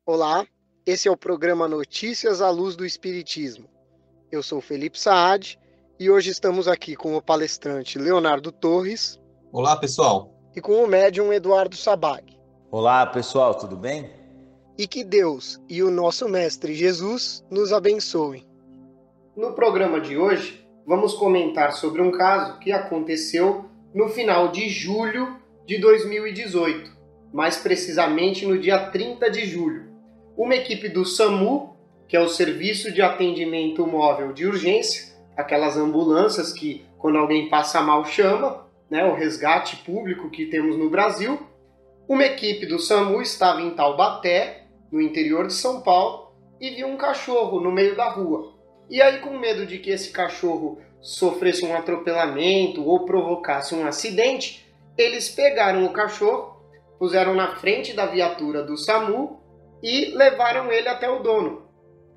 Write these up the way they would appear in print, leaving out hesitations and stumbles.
Olá, esse é o programa Notícias à Luz do Espiritismo. Eu sou Felipe Saad e hoje estamos aqui com o palestrante Leonardo Torres Olá, pessoal. e com o médium Eduardo Sabag. Olá, pessoal, tudo bem? E que Deus e o nosso Mestre Jesus nos abençoem. No programa de hoje, vamos comentar sobre um caso que aconteceu no final de julho de 2018, mais precisamente no dia 30 de julho. Uma equipe do SAMU, que é o Serviço de Atendimento Móvel de Urgência, aquelas ambulâncias que quando alguém passa mal chama, o resgate público que temos no Brasil. Uma equipe do SAMU estava em Taubaté, no interior de São Paulo, e viu um cachorro no meio da rua. E aí, com medo de que esse cachorro sofresse um atropelamento ou provocasse um acidente, eles pegaram o cachorro, puseram na frente da viatura do SAMU e levaram ele até o dono.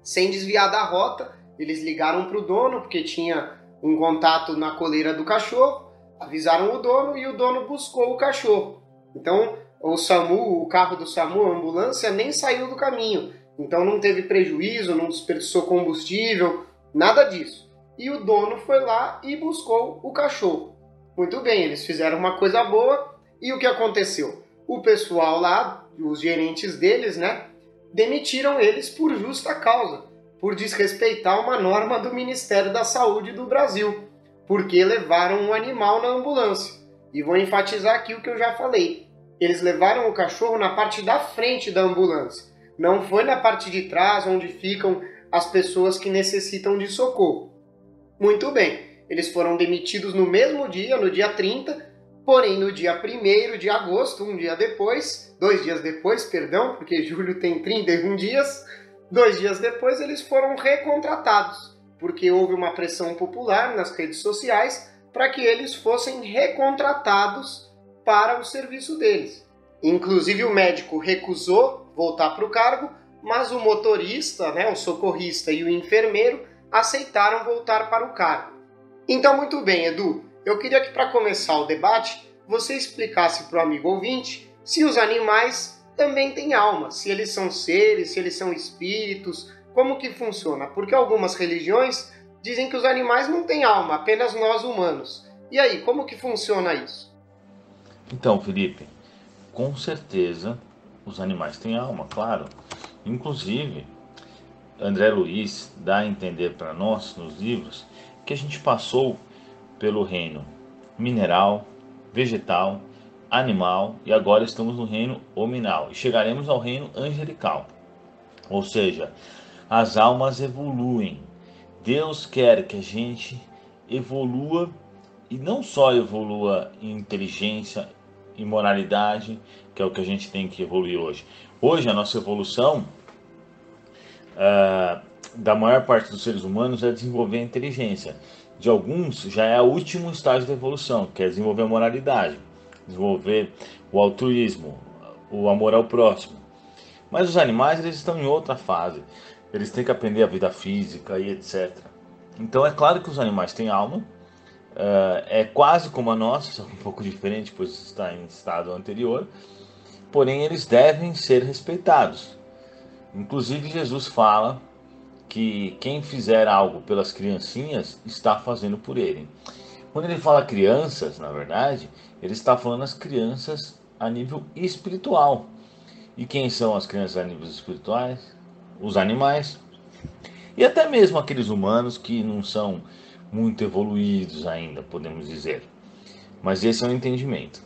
Sem desviar da rota, eles ligaram para o dono, porque tinha um contato na coleira do cachorro, avisaram o dono e o dono buscou o cachorro. Então, o SAMU, o carro do SAMU, a ambulância, nem saiu do caminho. Então não teve prejuízo, não desperdiçou combustível, nada disso. E o dono foi lá e buscou o cachorro. Muito bem, eles fizeram uma coisa boa. E o que aconteceu? O pessoal lá, os gerentes deles, demitiram eles por justa causa, por desrespeitar uma norma do Ministério da Saúde do Brasil, porque levaram um animal na ambulância. E vou enfatizar aqui o que eu já falei. Eles levaram o cachorro na parte da frente da ambulância. Não foi na parte de trás, onde ficam as pessoas que necessitam de socorro. Muito bem, eles foram demitidos no mesmo dia, no dia 30, porém no dia 1º de agosto, um dia depois, 2 dias depois, perdão, porque julho tem 31 dias, 2 dias depois eles foram recontratados, porque houve uma pressão popular nas redes sociais para que eles fossem recontratados para o serviço deles. Inclusive o médico recusou voltar para o cargo, mas o motorista, o socorrista e o enfermeiro aceitaram voltar para o cargo. Então, muito bem, Edu, eu queria que para começar o debate, você explicasse para o amigo ouvinte se os animais também têm alma, se eles são seres, se eles são espíritos, como que funciona? Porque algumas religiões dizem que os animais não têm alma, apenas nós humanos. E aí, como que funciona isso? Então, Felipe, com certeza os animais têm alma, claro. Inclusive, André Luiz dá a entender para nós, nos livros, que a gente passou pelo reino mineral, vegetal, animal e agora estamos no reino hominal e chegaremos ao reino angelical. Ou seja, as almas evoluem. Deus quer que a gente evolua e não só evolua em inteligência e moralidade, que é o que a gente tem que evoluir hoje. Hoje a nossa evolução da maior parte dos seres humanos é desenvolver a inteligência. De alguns já é o último estágio da evolução, que é desenvolver a moralidade, desenvolver o altruísmo, o amor ao próximo. Mas os animais eles estão em outra fase, eles têm que aprender a vida física e etc. Então é claro que os animais têm alma, é quase como a nossa, só que um pouco diferente, pois está em estado anterior, porém eles devem ser respeitados. Inclusive Jesus fala que quem fizer algo pelas criancinhas está fazendo por ele. Quando ele fala crianças, na verdade, ele está falando as crianças a nível espiritual. E quem são as crianças a níveis espirituais? Os animais. E até mesmo aqueles humanos que não são muito evoluídos ainda, podemos dizer. Mas esse é o entendimento.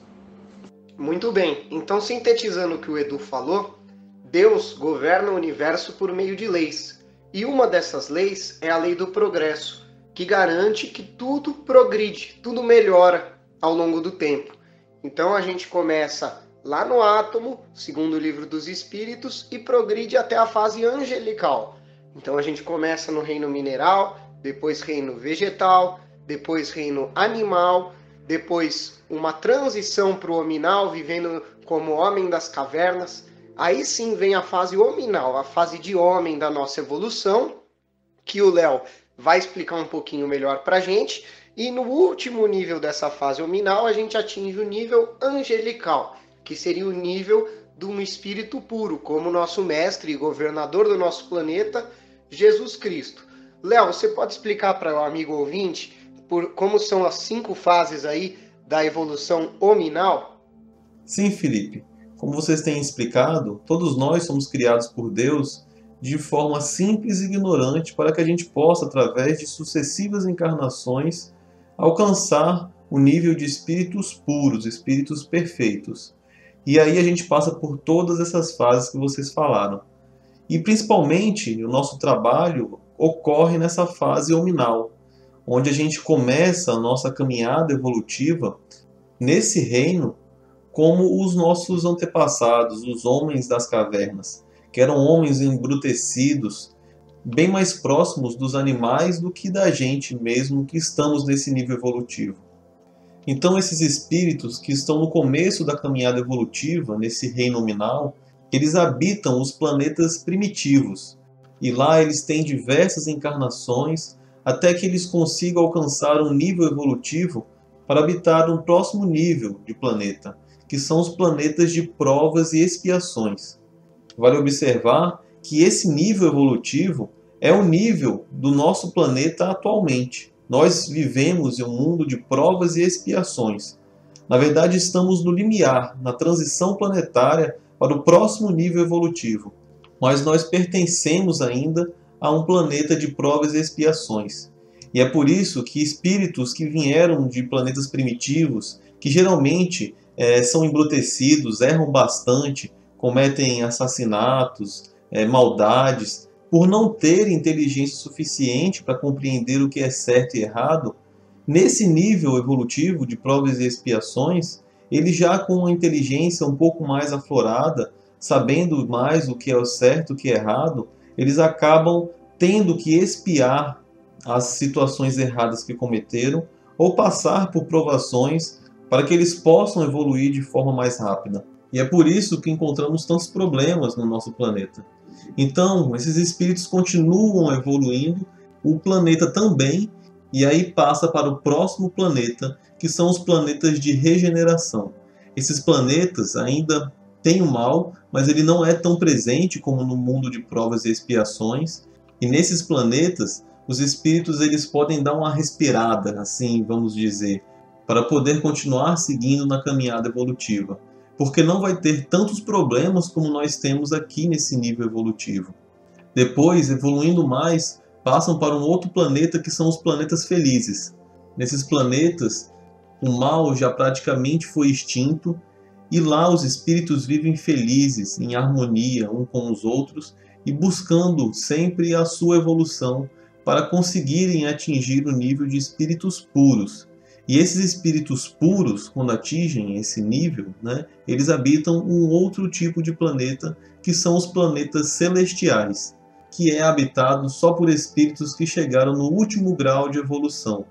Muito bem, então sintetizando o que o Edu falou, Deus governa o universo por meio de leis. E uma dessas leis é a lei do progresso, que garante que tudo progride, tudo melhora ao longo do tempo. Então a gente começa lá no átomo, segundo o livro dos Espíritos, e progride até a fase angelical. Então a gente começa no reino mineral, depois reino vegetal, depois reino animal, depois uma transição para o hominal, vivendo como homem das cavernas. Aí sim vem a fase hominal, a fase de homem da nossa evolução, que o Léo vai explicar um pouquinho melhor para a gente. E no último nível dessa fase hominal, a gente atinge o nível angelical, que seria o nível de um espírito puro, como nosso mestre e governador do nosso planeta, Jesus Cristo. Léo, você pode explicar para o amigo ouvinte como são as 5 fases aí da evolução hominal? Sim, Felipe. Como vocês têm explicado, todos nós somos criados por Deus de forma simples e ignorante para que a gente possa, através de sucessivas encarnações, alcançar o nível de espíritos puros, espíritos perfeitos. E aí a gente passa por todas essas fases que vocês falaram. E principalmente o nosso trabalho ocorre nessa fase hominal, onde a gente começa a nossa caminhada evolutiva nesse reino como os nossos antepassados, os homens das cavernas, que eram homens embrutecidos, bem mais próximos dos animais do que da gente mesmo que estamos nesse nível evolutivo. Então esses espíritos que estão no começo da caminhada evolutiva, nesse reino nominal, eles habitam os planetas primitivos, e lá eles têm diversas encarnações até que eles consigam alcançar um nível evolutivo para habitar um próximo nível de planeta, que são os planetas de provas e expiações. Vale observar que esse nível evolutivo é o nível do nosso planeta atualmente. Nós vivemos em um mundo de provas e expiações. Na verdade, estamos no limiar, na transição planetária para o próximo nível evolutivo. Mas nós pertencemos ainda a um planeta de provas e expiações. E é por isso que espíritos que vieram de planetas primitivos, que geralmente são embrutecidos, erram bastante, cometem assassinatos, maldades, por não ter inteligência suficiente para compreender o que é certo e errado, nesse nível evolutivo de provas e expiações, eles já com uma inteligência um pouco mais aflorada, sabendo mais o que é o certo e o que é errado, eles acabam tendo que expiar as situações erradas que cometeram ou passar por provações para que eles possam evoluir de forma mais rápida. E é por isso que encontramos tantos problemas no nosso planeta. Então, esses espíritos continuam evoluindo, o planeta também, e aí passa para o próximo planeta, que são os planetas de regeneração. Esses planetas ainda têm o mal, mas ele não é tão presente como no mundo de provas e expiações. E nesses planetas, os espíritos eles podem dar uma respirada, assim vamos dizer, para poder continuar seguindo na caminhada evolutiva, porque não vai ter tantos problemas como nós temos aqui nesse nível evolutivo. Depois, evoluindo mais, passam para um outro planeta que são os planetas felizes. Nesses planetas, o mal já praticamente foi extinto e lá os espíritos vivem felizes, em harmonia um com os outros e buscando sempre a sua evolução para conseguirem atingir o nível de espíritos puros. E esses espíritos puros, quando atingem esse nível, eles habitam um outro tipo de planeta, que são os planetas celestiais, que é habitado só por espíritos que chegaram no último grau de evolução.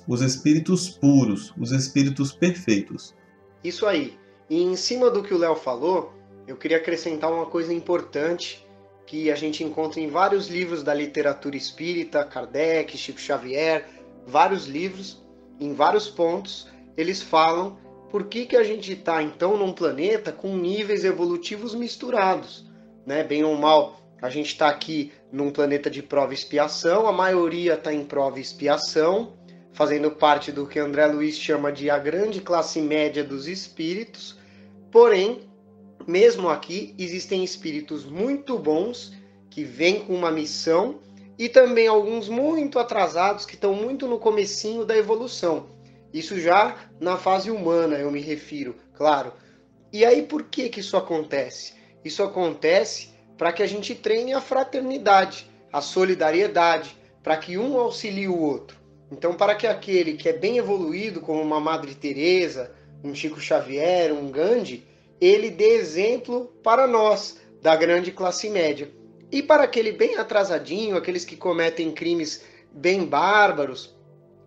Os espíritos puros, os espíritos perfeitos. Isso aí. E em cima do que o Léo falou, eu queria acrescentar uma coisa importante que a gente encontra em vários livros da literatura espírita, Kardec, Chico Xavier, vários livros. Em vários pontos, eles falam por que a gente está, então, num planeta com níveis evolutivos misturados. Bem ou mal, a gente está aqui num planeta de prova e expiação, a maioria está em prova e expiação, fazendo parte do que André Luiz chama de a grande classe média dos espíritos. Porém, mesmo aqui, existem espíritos muito bons, que vêm com uma missão, e também alguns muito atrasados que estão muito no comecinho da evolução. Isso já na fase humana eu me refiro, claro. E aí por que isso acontece? Isso acontece para que a gente treine a fraternidade, a solidariedade, para que um auxilie o outro. Então para que aquele que é bem evoluído, como uma Madre Teresa, um Chico Xavier, um Gandhi, ele dê exemplo para nós, da grande classe média. E para aquele bem atrasadinho, aqueles que cometem crimes bem bárbaros,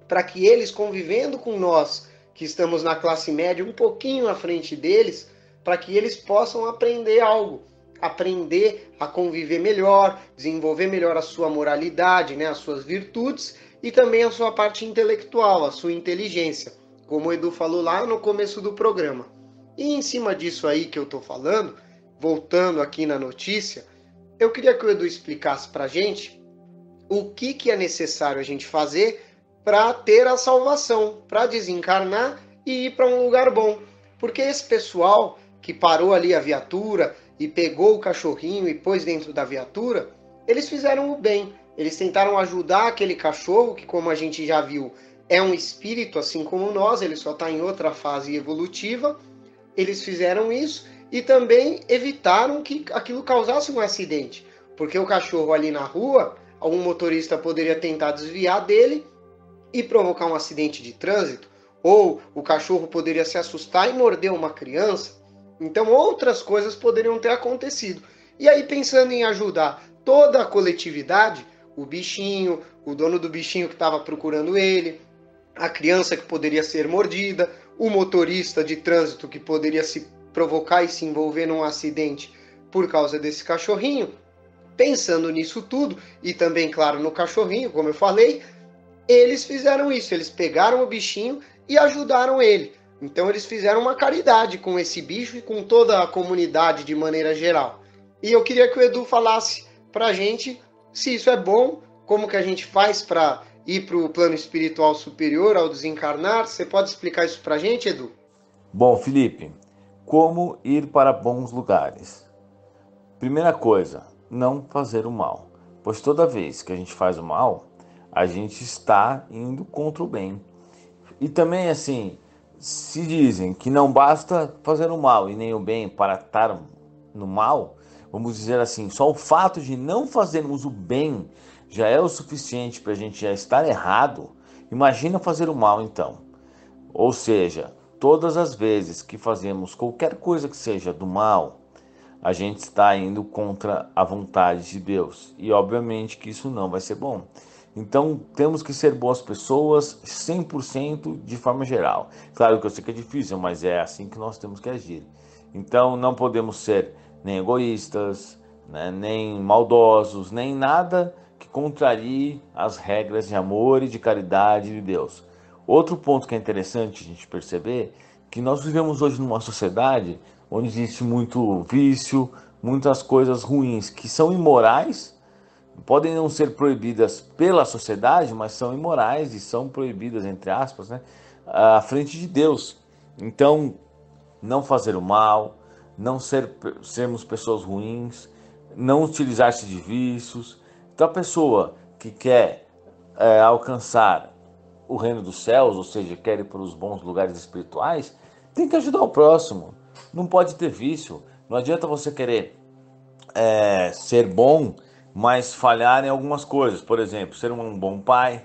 para que eles, convivendo com nós, que estamos na classe média, um pouquinho à frente deles, para que eles possam aprender algo, aprender a conviver melhor, desenvolver melhor a sua moralidade, as suas virtudes e também a sua parte intelectual, a sua inteligência, como o Edu falou lá no começo do programa. E em cima disso aí que eu estou falando, voltando aqui na notícia, eu queria que o Edu explicasse para a gente o que é necessário a gente fazer para ter a salvação, para desencarnar e ir para um lugar bom. Porque esse pessoal que parou ali a viatura e pegou o cachorrinho e pôs dentro da viatura, eles fizeram o bem. Eles tentaram ajudar aquele cachorro, que como a gente já viu, é um espírito assim como nós, ele só está em outra fase evolutiva. Eles fizeram isso e também evitaram que aquilo causasse um acidente. Porque o cachorro ali na rua, algum motorista poderia tentar desviar dele e provocar um acidente de trânsito, ou o cachorro poderia se assustar e morder uma criança. Então outras coisas poderiam ter acontecido. E aí, pensando em ajudar toda a coletividade, o bichinho, o dono do bichinho que estava procurando ele, a criança que poderia ser mordida, o motorista de trânsito que poderia se provocar e se envolver num acidente por causa desse cachorrinho, pensando nisso tudo, e também, claro, no cachorrinho, como eu falei, eles fizeram isso, eles pegaram o bichinho e ajudaram ele. Então eles fizeram uma caridade com esse bicho e com toda a comunidade de maneira geral. E eu queria que o Edu falasse pra gente se isso é bom, como que a gente faz para ir para o plano espiritual superior ao desencarnar. Você pode explicar isso pra gente, Edu? Bom, Felipe, como ir para bons lugares? Primeira coisa, não fazer o mal, pois toda vez que a gente faz o mal, a gente está indo contra o bem. E também, assim, se dizem que não basta fazer o mal e nem o bem para estar no mal, vamos dizer assim, só o fato de não fazermos o bem já é o suficiente para a gente já estar errado. Imagina fazer o mal, então. Ou seja, todas as vezes que fazemos qualquer coisa que seja do mal, a gente está indo contra a vontade de Deus. E obviamente que isso não vai ser bom. Então temos que ser boas pessoas 100% de forma geral. Claro que eu sei que é difícil, mas é assim que nós temos que agir. Então não podemos ser nem egoístas, né, nem maldosos, nem nada que contrarie as regras de amor e de caridade de Deus. Outro ponto que é interessante a gente perceber, que nós vivemos hoje numa sociedade onde existe muito vício, muitas coisas ruins que são imorais, podem não ser proibidas pela sociedade, mas são imorais e são proibidas, entre aspas, né, à frente de Deus. Então, não fazer o mal, não sermos pessoas ruins, não utilizar-se de vícios. Então, a pessoa que quer alcançar o reino dos céus, ou seja, quer ir para os bons lugares espirituais, tem que ajudar o próximo. Não pode ter vício. Não adianta você querer ser bom, mas falhar em algumas coisas. Por exemplo, ser um bom pai,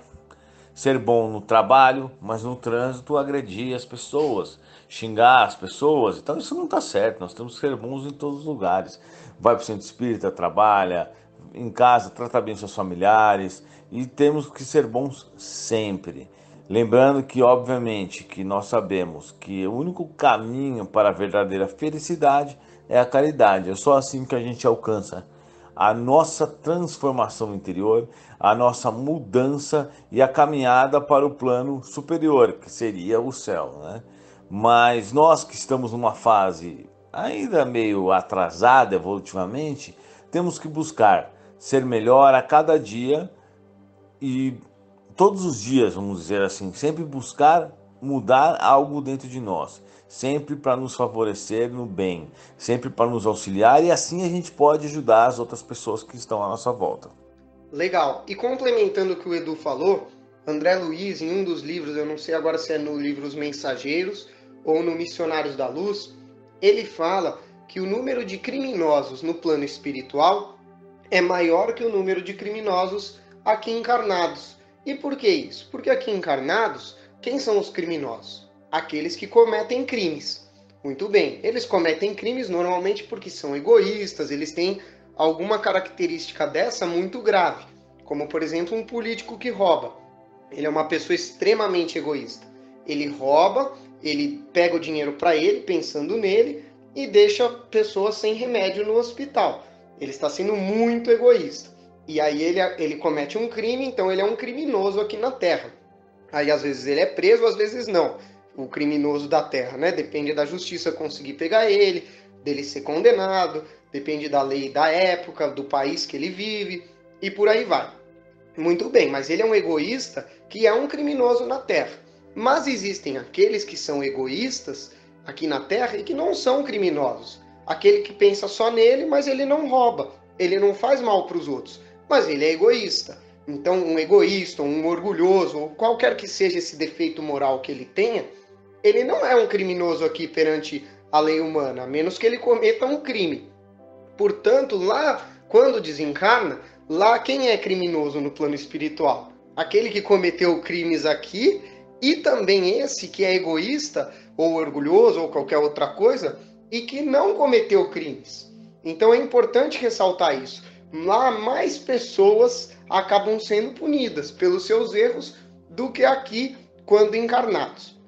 ser bom no trabalho, mas no trânsito agredir as pessoas, xingar as pessoas. Então isso não está certo. Nós temos que ser bons em todos os lugares. Vai para o centro espírita, trabalha, em casa, trata bem seus familiares, e temos que ser bons sempre. Lembrando que, obviamente, que nós sabemos que o único caminho para a verdadeira felicidade é a caridade. É só assim que a gente alcança a nossa transformação interior, a nossa mudança e a caminhada para o plano superior, que seria o céu, né? Mas nós que estamos numa fase ainda meio atrasada evolutivamente, temos que buscar ser melhor a cada dia e todos os dias, vamos dizer assim, sempre buscar mudar algo dentro de nós, sempre para nos favorecer no bem, sempre para nos auxiliar, e assim a gente pode ajudar as outras pessoas que estão à nossa volta. Legal. E complementando o que o Edu falou, André Luiz, em um dos livros, eu não sei agora se é no livro Os Mensageiros ou no Missionários da Luz, ele fala que o número de criminosos no plano espiritual é maior que o número de criminosos aqui encarnados. E por que isso? Porque aqui encarnados, quem são os criminosos? Aqueles que cometem crimes. Muito bem, eles cometem crimes normalmente porque são egoístas, eles têm alguma característica dessa muito grave, como por exemplo um político que rouba. Ele é uma pessoa extremamente egoísta. Ele rouba, ele pega o dinheiro para ele, pensando nele, e deixa pessoas sem remédio no hospital. Ele está sendo muito egoísta. E aí ele comete um crime, então ele é um criminoso aqui na Terra. Aí às vezes ele é preso, às vezes não. O criminoso da Terra, né? Depende da justiça conseguir pegar ele, dele ser condenado, depende da lei da época, do país que ele vive e por aí vai. Muito bem, mas ele é um egoísta que é um criminoso na Terra. Mas existem aqueles que são egoístas aqui na Terra e que não são criminosos. Aquele que pensa só nele, mas ele não rouba, ele não faz mal para os outros, mas ele é egoísta. Então, um egoísta, um orgulhoso, ou qualquer que seja esse defeito moral que ele tenha, ele não é um criminoso aqui perante a lei humana, a menos que ele cometa um crime. Portanto, lá, quando desencarna, lá quem é criminoso no plano espiritual? Aquele que cometeu crimes aqui e também esse que é egoísta, ou orgulhoso, ou qualquer outra coisa, e que não cometeu crimes. Então é importante ressaltar isso. Lá mais pessoas acabam sendo punidas pelos seus erros do que aqui quando encarnados.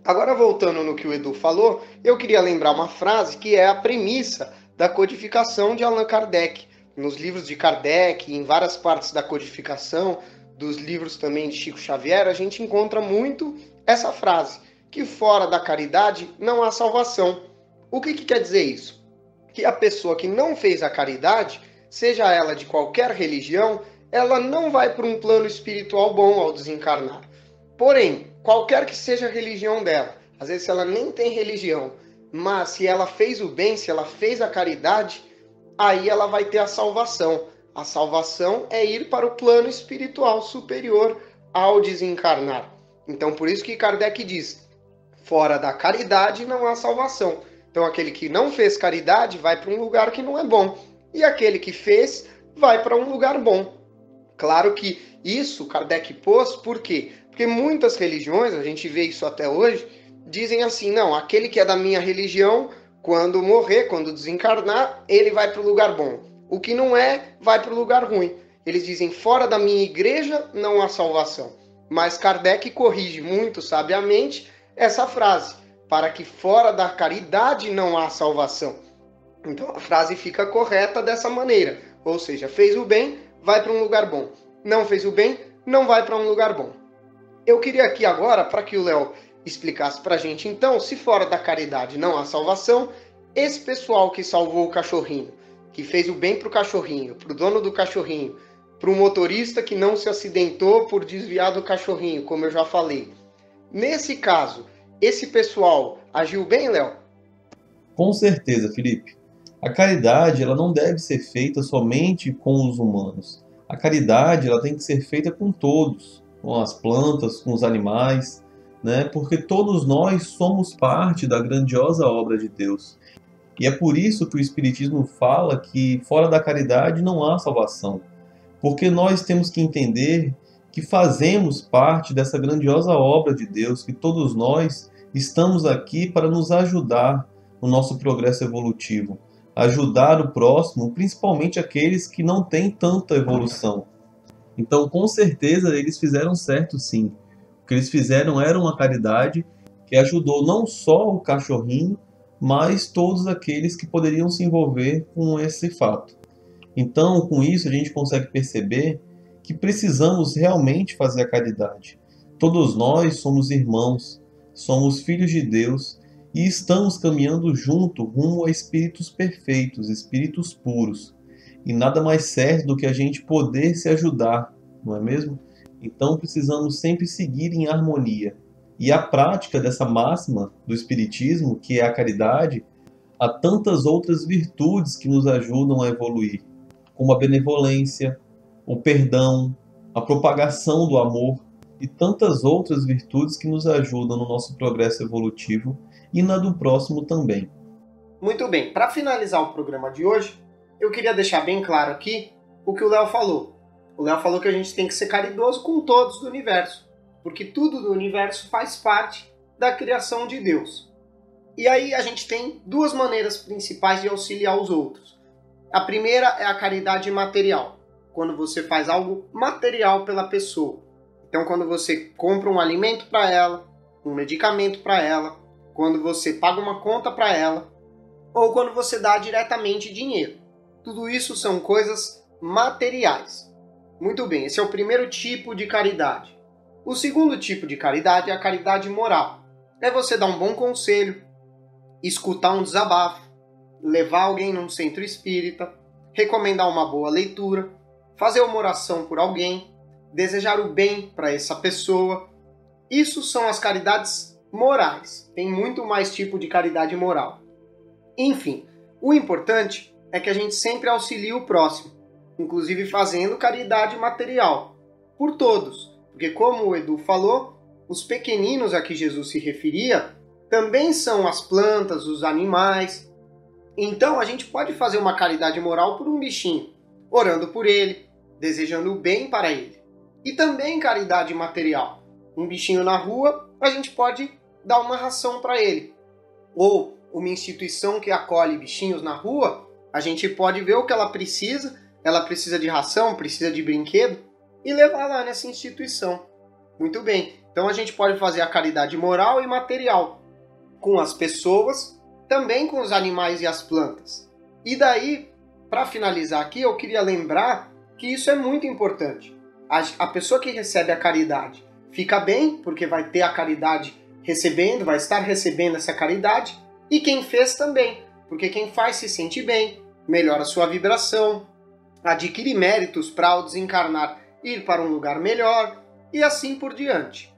Agora, voltando no que o Edu falou, eu queria lembrar uma frase que é a premissa da codificação de Allan Kardec. Nos livros de Kardec, em várias partes da codificação, dos livros também de Chico Xavier, a gente encontra muito essa frase, que fora da caridade não há salvação. O que quer dizer isso? Que a pessoa que não fez a caridade, seja ela de qualquer religião, ela não vai para um plano espiritual bom ao desencarnar. Porém, qualquer que seja a religião dela, às vezes ela nem tem religião, mas se ela fez o bem, se ela fez a caridade, aí ela vai ter a salvação. A salvação é ir para o plano espiritual superior ao desencarnar. Então, por isso que Kardec diz, fora da caridade não há salvação. Então, aquele que não fez caridade vai para um lugar que não é bom. E aquele que fez vai para um lugar bom. Claro que isso Kardec pôs, por quê? Porque muitas religiões, a gente vê isso até hoje, dizem assim, não, aquele que é da minha religião, quando morrer, quando desencarnar, ele vai para o lugar bom. O que não é, vai para o lugar ruim. Eles dizem, fora da minha igreja não há salvação. Mas Kardec corrige muito sabiamente essa frase, para que fora da caridade não há salvação. Então a frase fica correta dessa maneira. Ou seja, fez o bem, vai para um lugar bom. Não fez o bem, não vai para um lugar bom. Eu queria aqui agora, para que o Léo explicasse para a gente, então, se fora da caridade não há salvação, esse pessoal que salvou o cachorrinho, que fez o bem para o cachorrinho, para o dono do cachorrinho, para o motorista que não se acidentou por desviar do cachorrinho, como eu já falei. Nesse caso, esse pessoal agiu bem, Léo? Com certeza, Felipe. A caridade ela não deve ser feita somente com os humanos. A caridade ela tem que ser feita com todos, com as plantas, com os animais, né? Porque todos nós somos parte da grandiosa obra de Deus. E é por isso que o Espiritismo fala que fora da caridade não há salvação. Porque nós temos que entender que fazemos parte dessa grandiosa obra de Deus, que todos nós estamos aqui para nos ajudar no nosso progresso evolutivo. Ajudar o próximo, principalmente aqueles que não têm tanta evolução. Então, com certeza, eles fizeram certo sim. O que eles fizeram era uma caridade que ajudou não só o cachorrinho, mas todos aqueles que poderiam se envolver com esse fato. Então, com isso, a gente consegue perceber que precisamos realmente fazer a caridade. Todos nós somos irmãos, somos filhos de Deus e estamos caminhando junto rumo a espíritos perfeitos, espíritos puros. E nada mais certo do que a gente poder se ajudar, não é mesmo? Então precisamos sempre seguir em harmonia. E a prática dessa máxima do Espiritismo, que é a caridade, há tantas outras virtudes que nos ajudam a evoluir, como a benevolência, o perdão, a propagação do amor e tantas outras virtudes que nos ajudam no nosso progresso evolutivo e na do próximo também. Muito bem, para finalizar o programa de hoje, eu queria deixar bem claro aqui o que o Léo falou. O Léo falou que a gente tem que ser caridoso com todos do universo, porque tudo do universo faz parte da criação de Deus. E aí a gente tem duas maneiras principais de auxiliar os outros. A primeira é a caridade material, quando você faz algo material pela pessoa. Então, quando você compra um alimento para ela, um medicamento para ela, quando você paga uma conta para ela, ou quando você dá diretamente dinheiro. Tudo isso são coisas materiais. Muito bem, esse é o primeiro tipo de caridade. O segundo tipo de caridade é a caridade moral. É você dar um bom conselho, escutar um desabafo, levar alguém num centro espírita, recomendar uma boa leitura, fazer uma oração por alguém, desejar o bem para essa pessoa. Isso são as caridades morais. Tem muito mais tipo de caridade moral. Enfim, o importante é que a gente sempre auxilie o próximo, inclusive fazendo caridade material, por todos. Porque como o Edu falou, os pequeninos a que Jesus se referia também são as plantas, os animais. Então a gente pode fazer uma caridade moral por um bichinho, orando por ele, desejando o bem para ele. E também caridade material. Um bichinho na rua, a gente pode dar uma ração para ele. Ou uma instituição que acolhe bichinhos na rua, a gente pode ver o que ela precisa de ração, precisa de brinquedo, e levar lá nessa instituição. Muito bem, então a gente pode fazer a caridade moral e material, com as pessoas, também com os animais e as plantas. E daí, para finalizar aqui, eu queria lembrar que isso é muito importante. A pessoa que recebe a caridade fica bem, porque vai ter a caridade recebendo, vai estar recebendo essa caridade, e quem fez também, porque quem faz se sente bem, melhora sua vibração, adquire méritos para ao desencarnar ir para um lugar melhor, e assim por diante.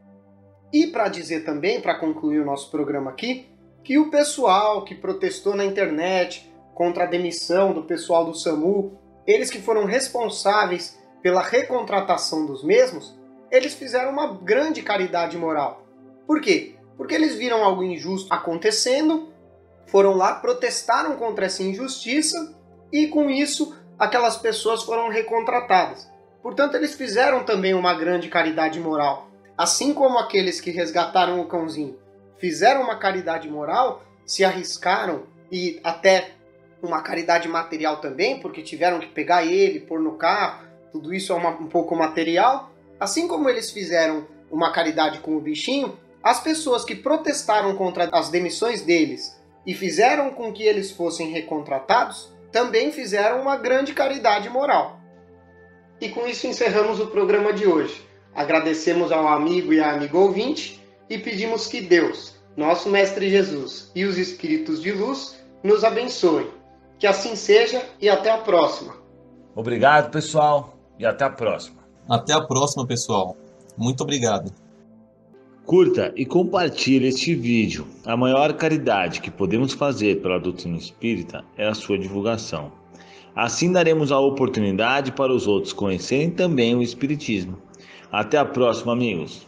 E para dizer também, para concluir o nosso programa aqui, que o pessoal que protestou na internet contra a demissão do pessoal do SAMU, eles que foram responsáveis pela recontratação dos mesmos, eles fizeram uma grande caridade moral. Por quê? Porque eles viram algo injusto acontecendo, foram lá, protestaram contra essa injustiça e com isso aquelas pessoas foram recontratadas. Portanto, eles fizeram também uma grande caridade moral. Assim como aqueles que resgataram o cãozinho fizeram uma caridade moral, se arriscaram e até uma caridade material também, porque tiveram que pegar ele, pôr no carro, tudo isso é um pouco material. Assim como eles fizeram uma caridade com o bichinho, as pessoas que protestaram contra as demissões deles e fizeram com que eles fossem recontratados, também fizeram uma grande caridade moral. E com isso encerramos o programa de hoje. Agradecemos ao amigo e à amiga ouvinte e pedimos que Deus, nosso Mestre Jesus e os Espíritos de Luz nos abençoem. Que assim seja e até a próxima. Obrigado, pessoal, e até a próxima. Até a próxima, pessoal. Muito obrigado. Curta e compartilhe este vídeo. A maior caridade que podemos fazer pela doutrina espírita é a sua divulgação. Assim daremos a oportunidade para os outros conhecerem também o Espiritismo. Até a próxima, amigos.